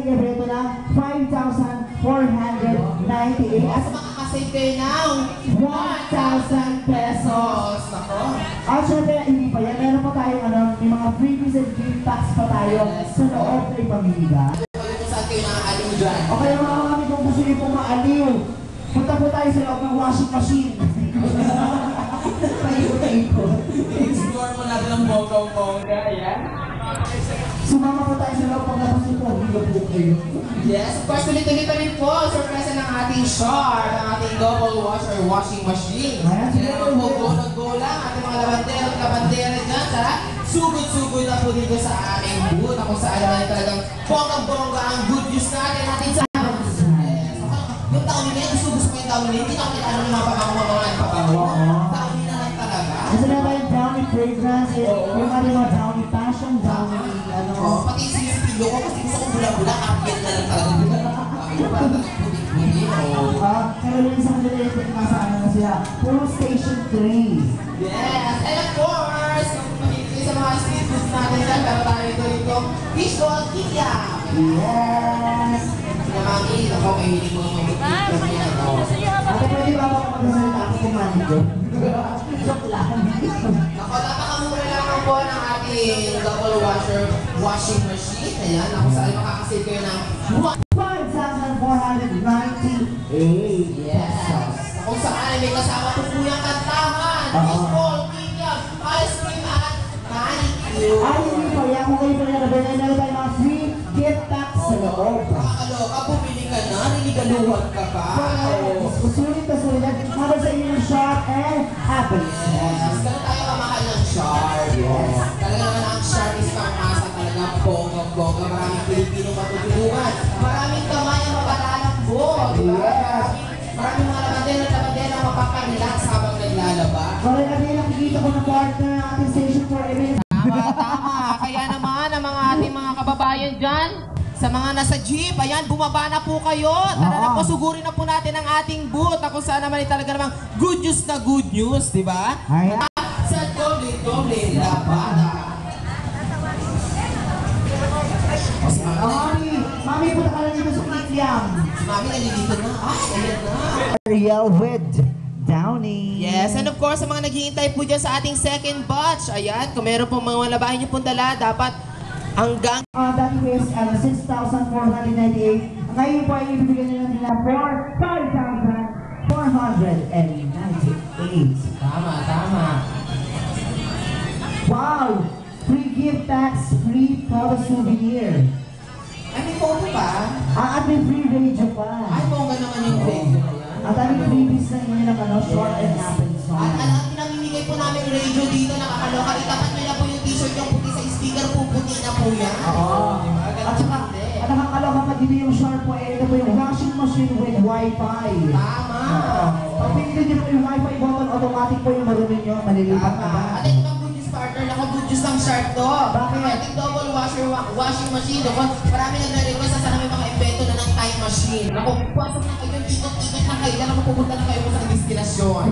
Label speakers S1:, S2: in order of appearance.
S1: evento ng 5,498
S2: At makakasave kayo ng
S1: 1,000 pesos.
S2: Nako.
S1: At syempre, hindi pa yan. Meron pa tayong may mga freebies and gift packs pa tayo sa loob na ipamiliga.
S2: Kayo kung saan kayo nakakaliw dyan.
S1: O kaya mga kami kung gusto niyo pong maaliw, punta po tayo sa loob ng washing machine. Paikot-ikot.
S2: I-explore mo natin ang bongga-bongga, yan.
S1: Sumama po tayo sa loob pag tapos niyo po. Hindi po kayo.
S2: Yes, of course, tuloy-tuloy pa rin po. Surpresa ng ating Sharp, ang ating double wash or washing machine.
S1: Ayan,
S2: Yan naman po, go lang. Ating mga labandero at labandera dyan. Tara, sugod-sugod na po dito sa aming booth. Kung saan naman talagang bongga-bongga ang good news natin sa yes. Yung taon nila, gusto ko yung taon nila. Hindi na kita ng mga pabango. Taon nila lang talaga.
S1: Kasi na ba yung brownie fragrance, yung mga brownie passion, brownie,
S2: Pati isipilo ko kasi gusto kong bula-bula, kapit na lang talaga. Parang puti-puti.
S1: Pero yung isang nila yung nasa na sila, puro station 3.
S2: Yes, and of course, pagkikita sa mga street foods natin dyan, pero tayo dito, fishball kikiam.
S1: Yes!
S2: Sina mami, ako may hiling mga mamit-mamit yan.
S1: Ate, pwede ba ako magsasalita ako kumani ko? Joke lang.
S2: Ako, napakamura lang po ng ating double washer washing machine. Ayan, ako saan makakasave kayo ng
S1: 5,498
S2: yes. Kung saan may kasama po po yung kantahan, fishball kikiam, ice cream at manicure.
S1: Ay, hindi po. Yan kung kayo pa rin nabili na tayo mga free gift packs sa loob.
S2: Nakakaloka, bumili ka na, niligaluhan ka pa.
S1: Sulit na sulit. Habang sa inyo ng shop and happiness.
S2: Yes, ganun tayo kamahal ng Sharp. Yes. Talaga naman ang Sharp is pang-asa talaga, bongga-bongga. Maraming Pilipino matutulungan. Maraming kamay ang mapalalakbo.
S1: Yes.
S2: Maraming mga labandera ang mapaparelax habang naglalaba.
S1: Correct, at yung nakikita ko na partner ng ating station for events.
S2: Tama. Kaya naman ang mga ating mga kababayan dyan, sa mga nasa jeep, ayan, bumaba na po kayo. Tara na po, sugurin na po natin ang ating booth. Ako saan naman talaga namang good news na good news, di ba?
S1: Ayan.
S2: Sa doble-doble labada.
S1: Mami, punta ka lang dito sa Kikiam.
S2: Si Mami nalilito na. Ay, ayan na.
S1: Ariel with Downey.
S2: Yes, and of course, sa mga naghihintay po dyan sa ating second batch, ayan, kung meron po mga labahin niyo pong dala, dapat hanggang
S1: That is 6,498. Ngayon po ay ibibigyan nila nila for 5,498.
S2: Tama.
S1: Wow! Free gift packs, free photo souvenir.
S2: Ay, may photo pa?
S1: At may free radio pa.
S2: Ay, bongga naman yung radio na yan.
S1: At ang freebies na inyo ng short and happy song.
S2: At ang pinamimigay po namin radio dito, nakakaloka. Itapat nyo na po yung t-shirt yung puti sa speaker, puputi na po yan.
S1: Oo. At saka, at nakakaloka pa dito yung short po, ito po yung washing machine with wifi.
S2: Tama.
S1: Pag pinili nyo po yung wifi button, automatic po yung marunong nyo, malilipat na ba?
S2: At ito ang good news partner, naka-good news ng Sharp to.
S1: Bakit?
S2: Ating double washing machine. Marami nagre-request na sana may mga invento na ng time machine. Ako, pasok na kayo, ikot-ikot na kayo, lang pupunta na kayo sa destinasyon.